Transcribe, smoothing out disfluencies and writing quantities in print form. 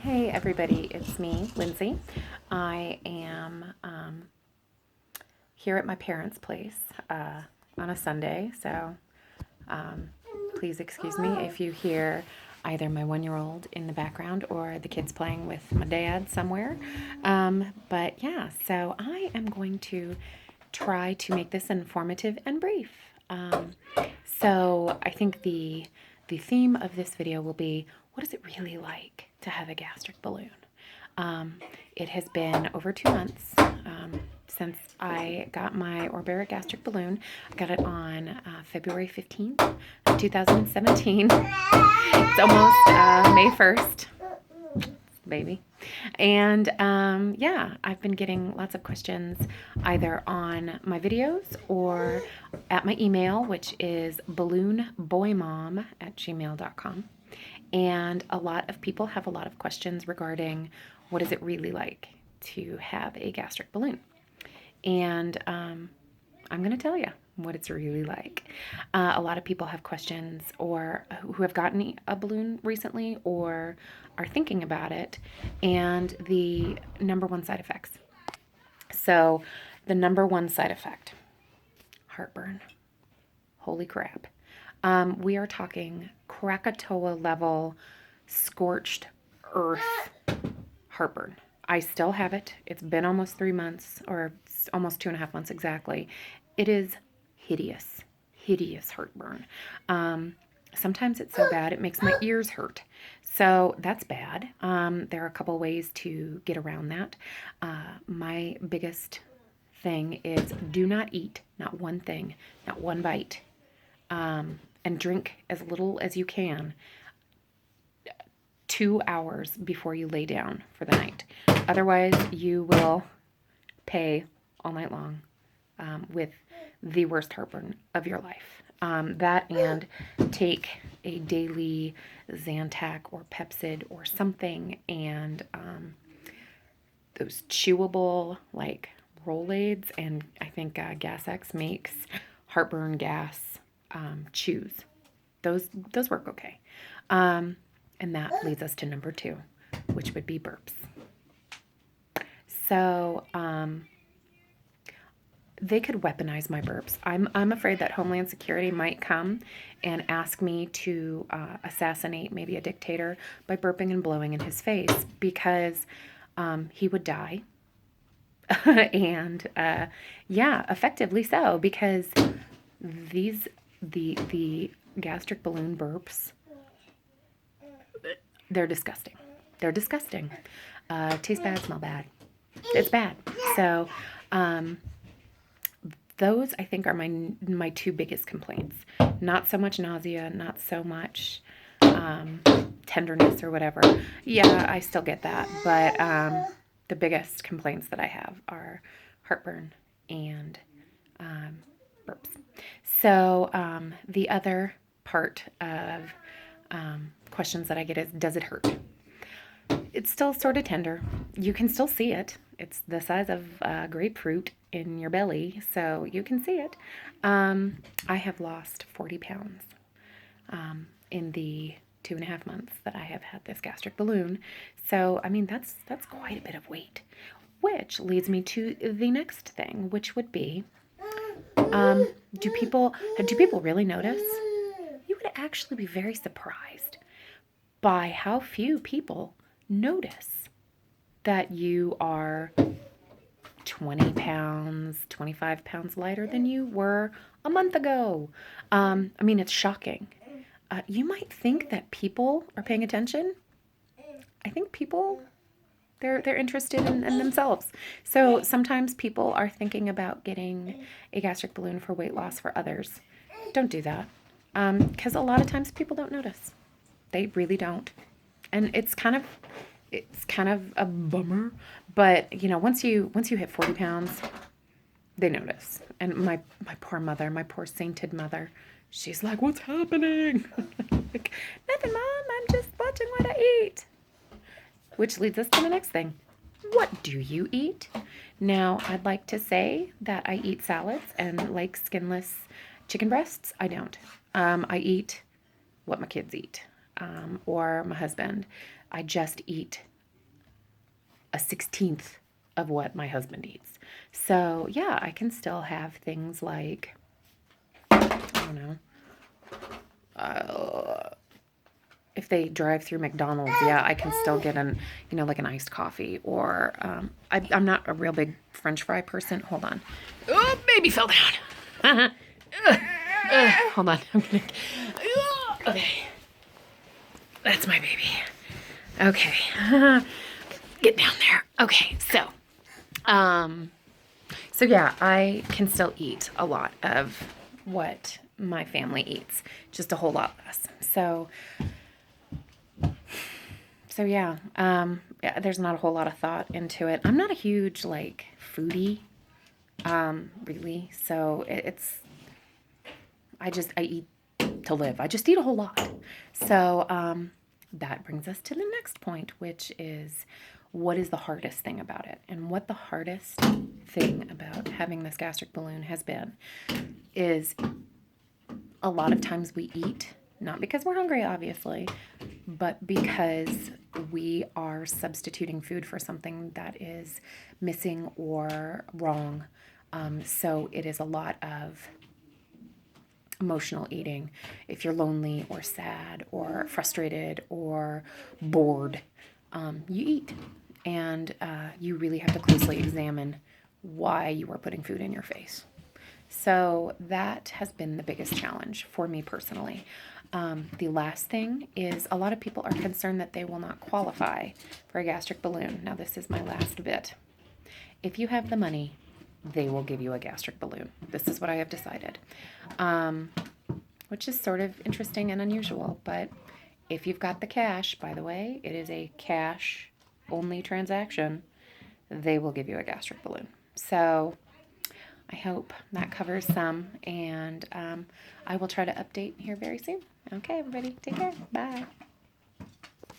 Hey everybody, it's me, Lindsay. I am here at my parents' place on a Sunday, so please excuse me if you hear either my 1-year-old in the background or the kids playing with my dad somewhere. But yeah, so I am going to try to make this informative and brief. So I think the theme of this video will be, what is it really like to have a gastric balloon? It has been over 2 months since I got my Orberic gastric balloon. I got it on February 15th, 2017. It's almost May 1st, baby. And yeah, I've been getting lots of questions either on my videos or at my email, which is balloonboymom@gmail.com. And a lot of people have a lot of questions regarding what is it really like to have a gastric balloon. And I'm going to tell you what it's really like. A lot of people have questions or who have gotten a balloon recently or are thinking about it, and the number one side effects. So the number one side effect, heartburn. Holy crap. We are talking Krakatoa level, scorched earth heartburn. I still have it. It's been almost 3 months, or almost 2.5 months exactly. It is hideous, hideous heartburn. Sometimes it's so bad it makes my ears hurt. So that's bad. There are a couple ways to get around that. My biggest thing is do not eat, not one thing, not one bite. And drink as little as you can 2 hours before you lay down for the night. Otherwise, you will pay all night long with the worst heartburn of your life. That and take a daily Zantac or Pepcid or something, and those chewable like Rolaids, and I think GasX makes heartburn gas chews. Those work okay. And that leads us to number 2, which would be burps. So they could weaponize my burps. I'm afraid that Homeland Security might come and ask me to assassinate maybe a dictator by burping and blowing in his face, because he would die. And yeah, effectively so, because the gastric balloon burps, they're disgusting. They're disgusting. Taste bad, smell bad. It's bad. So those, I think, are my 2 biggest complaints. Not so much nausea, not so much tenderness or whatever. Yeah, I still get that. But the biggest complaints that I have are heartburn and burps. So the other part of questions that I get is, does it hurt? It's still sort of tender. You can still see it. It's the size of grapefruit in your belly, so you can see it. I have lost 40 pounds in the 2.5 months that I have had this gastric balloon. So, I mean, that's quite a bit of weight, which leads me to the next thing, which would be, do people really notice? You would actually be very surprised by how few people notice that you are 20 pounds, 25 pounds lighter than you were a month ago. I mean, it's shocking. You might think that people are paying attention. I think people, they're interested in themselves. So sometimes people are thinking about getting a gastric balloon for weight loss for others. Don't do that, because a lot of times people don't notice. They really don't. And it's kind of a bummer, but you know, once you hit 40 pounds, they notice. And my poor mother, my poor sainted mother, she's like, "What's happening?" Like, "Nothing, Mom. I'm just watching what I eat." Which leads us to the next thing. What do you eat? Now, I'd like to say that I eat salads and like skinless chicken breasts. I don't. I eat what my kids eat, or my husband. I just eat a 16th of what my husband eats. So yeah, I can still have things like, I don't know, if they drive through McDonald's, yeah, I can still get like an iced coffee, or I'm not a real big French fry person. Hold on. Oh, baby fell down. Hold on. Okay. That's my baby. Okay. Get down there. Okay. So yeah, I can still eat a lot of what my family eats, just a whole lot less. So yeah, there's not a whole lot of thought into it. I'm not a huge foodie, really. So I eat to live. I just eat a whole lot. So that brings us to the next point, which is what is the hardest thing about it? And what the hardest thing about having this gastric balloon has been is a lot of times we eat, not because we're hungry, obviously, but because we are substituting food for something that is missing or wrong. So it is a lot of emotional eating. If you're lonely or sad or frustrated or bored, you eat. And you really have to closely examine why you are putting food in your face. So that has been the biggest challenge for me personally. The last thing is a lot of people are concerned that they will not qualify for a gastric balloon. Now, this is my last bit. If you have the money, they will give you a gastric balloon. This is what I have decided, which is sort of interesting and unusual. But if you've got the cash, by the way, it is a cash-only transaction, they will give you a gastric balloon. So I hope that covers some, and I will try to update here very soon. Okay, everybody, take care. Bye.